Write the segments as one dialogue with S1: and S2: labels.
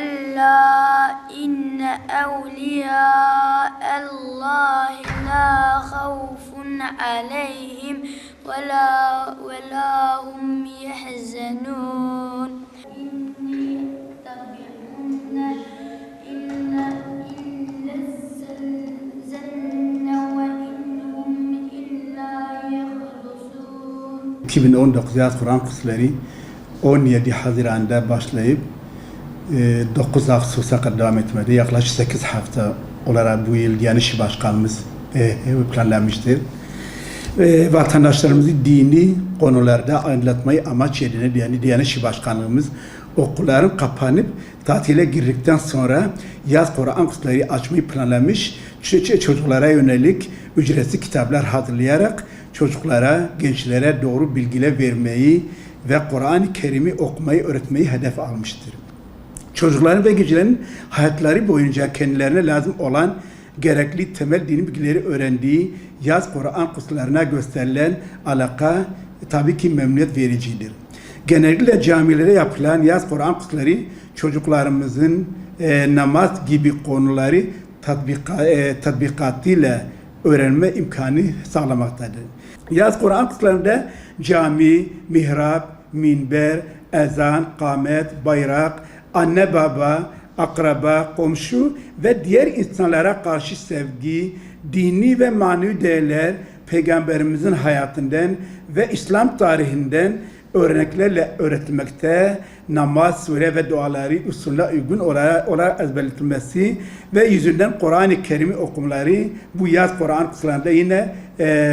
S1: كلا إن أولياء الله لا خوف عليهم ولا هم يحزنون إني أتبعون إلا الزن وإنهم إلا يخرصون
S2: 2019 Yaz Kur'an kursları 17 Haziran'da başlayıp 9 Ağustos'a kadar devam etmedi. Yaklaşık 8 hafta olarak bu yıl Diyanet İşi Başkanımız planlanmıştır. Vatandaşlarımızı dini konularda aydınlatmayı amaç edinen Diyanet İşi Başkanlığımız okulların kapanıp tatile girdikten sonra yaz Kur'an kursları açmayı planlamış. Çocuklara yönelik ücretsiz kitaplar hazırlayarak çocuklara, gençlere doğru bilgiler vermeyi ve Kur'an-ı Kerim'i okumayı, öğretmeyi hedef almıştır. Çocukların ve gençlerin hayatları boyunca kendilerine lazım olan gerekli temel dini bilgileri öğrendiği yaz Kur'an kurslarına gösterilen alaka tabii ki memnuniyet vericidir. Genellikle camilere yapılan yaz Kur'an kursları çocuklarımızın namaz gibi konuları tatbikatıyla öğrenme imkanı sağlamaktadır. Yaz Kur'an kurslarında cami, mihrap, minber, ezan, kâmet, bayrak, anne baba, akraba, komşu ve diğer insanlara karşı sevgi, dini ve manevi değerler Peygamberimizin hayatından ve İslam tarihinden örneklerle öğretilmekte, namaz, sure ve duaları usulüne uygun olarak ezberletilmesi ve yüzünden Kur'an-ı Kerim'i okumaları bu yaz Kur'an kurslarında yine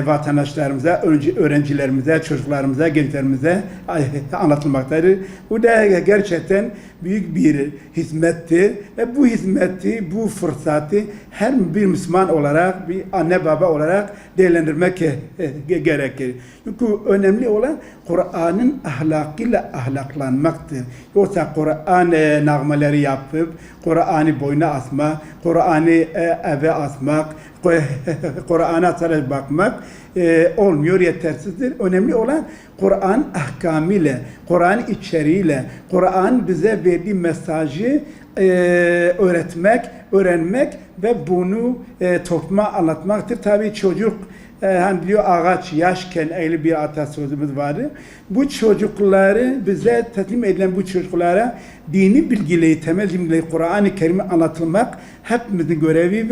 S2: vatandaşlarımıza, öğrencilerimize, çocuklarımıza, gençlerimize anlatılmaktadır. Bu da gerçekten büyük bir hizmettir ve bu hizmeti, bu fırsatı her bir Müslüman olarak, bir anne baba olarak değerlendirmek gerekir. Çünkü önemli olan Kur'an'ın ahlakıyla ahlaklanmaktır. Yoksa Kur'an nağmeleri yapıp, Kur'an'ı boyuna asmak, Kur'an'ı eve asmak, Kur'an'a sadece bakmak olmuyor, yetersizdir. Önemli olan Kur'an ahkamıyla, Kur'an içeriğiyle, Kur'an bize verdiği mesajı öğretmek, öğrenmek ve bunu topluma anlatmaktır. Tabii çocuk hani diyor ağaç yaşken eğilir bir atasözümüz vardı. Bu çocukları bize teslim edilen bu çocuklara dini bilgileri, temel bilgileri, Kur'an-ı Kerim'i anlatılmak hepimizin görevi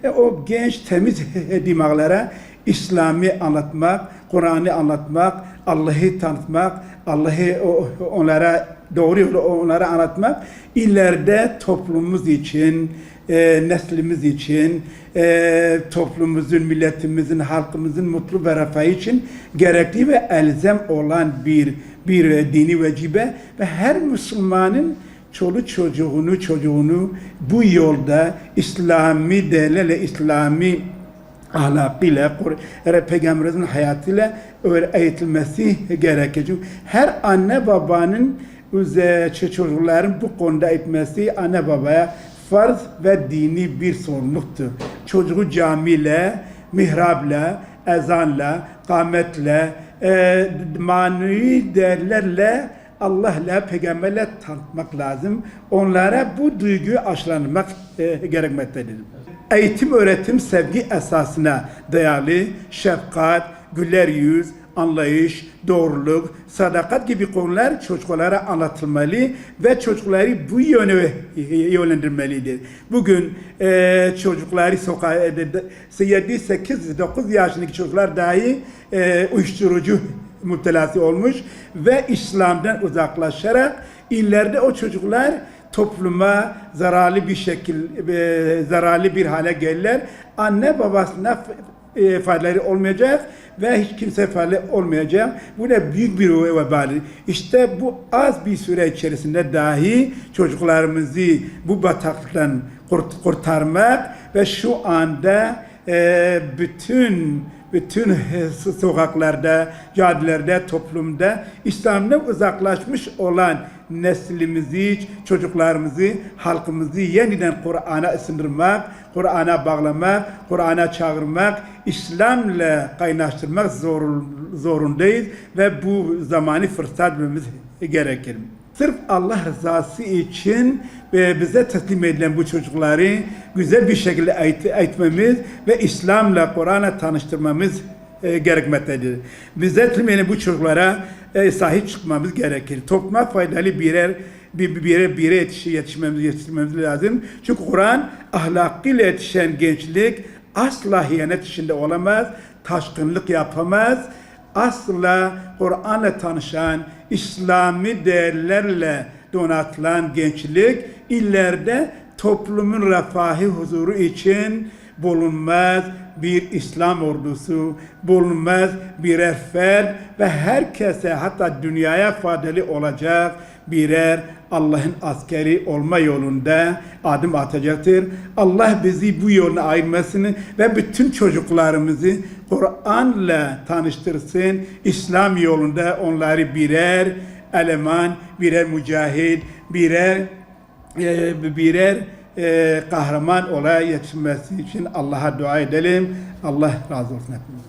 S2: ve o genç temiz dimağlara İslam'ı anlatmak, Kur'an'ı anlatmak, Allah'ı tanıtmak, Allah'ı onlara doğru yolu onlara anlatmak ileride toplumumuz için, neslimiz için, toplumumuzun, milletimizin, halkımızın mutlu ve refahı için gerekli ve elzem olan bir dini vecibe ve her Müslümanın çoluk çocuğunu bu yolda İslami değerlerle, İslami ahlakıyla, Peygamberimizin hayatıyla eğitilmesi gerekecek. Her anne babanın çocukların bu konuda etmesi anne babaya farz ve dini bir sorumluluktur. Çocuğu camiyle, mihrabla, ezanla, kâmetle, manevi değerlerle, Allah'la, peygamberle tanıtmak lazım. Onlara bu duyguyu aşılamak gerekmektedir. Eğitim, öğretim, sevgi esasına dayalı şefkat, güler yüz, anlayış, doğruluk, sadakat gibi konular çocuklara anlatılmalı ve çocukları bu yöne yönlendirmelidir. Bugün çocukları 7, 8, 9 yaşındaki çocuklar dahi uyuşturucu müptelası olmuş ve İslam'dan uzaklaşarak ileride o çocuklar topluma zararlı bir hale gelirler. Anne babasına faydaları olmayacak ve hiç kimse faydalı olmayacak. Bu da büyük bir vebadır. İşte bu az bir süre içerisinde dahi çocuklarımızı bu bataklıktan kurtarmak ve şu anda bütün sokaklarda, caddelerde, toplumda İslam'dan uzaklaşmış olan neslimizi, çocuklarımızı, halkımızı yeniden Kur'an'a ısındırmak, Kur'an'a bağlamak, Kur'an'a çağırmak, İslam'la kaynaştırmak zorundayız ve bu zamanı fırsat vermemiz gerekir. Sırf Allah rızası için bize teslim edilen bu çocukları güzel bir şekilde eğitmemiz ve İslam'la, Kur'an'la tanıştırmamız gerekmektedir. Bize teslim edilen bu çocuklara sahip çıkmamız gerekir. Topluma faydalı birer yetiştirmemiz lazım. Çünkü Kur'an ahlakıyla yetişen gençlik asla hıyanet içinde olamaz, taşkınlık yapamaz. Asla Kur'an'la tanışan, İslami değerlerle donatılan gençlik ileride toplumun refahı, huzuru için bulunmaz bir İslam ordusu, bulunmaz birer fert ve herkese, hatta dünyaya faydalı olacak birer Allah'ın askeri olma yolunda adım atacaktır. Allah bizi bu yoluna ayırmasını ve bütün çocuklarımızı Kur'an'la tanıştırsın. İslam yolunda onları birer eleman, birer mücahit, birer kahraman olaya yetişmesi için Allah'a dua edelim. Allah razı olsun hepimiz.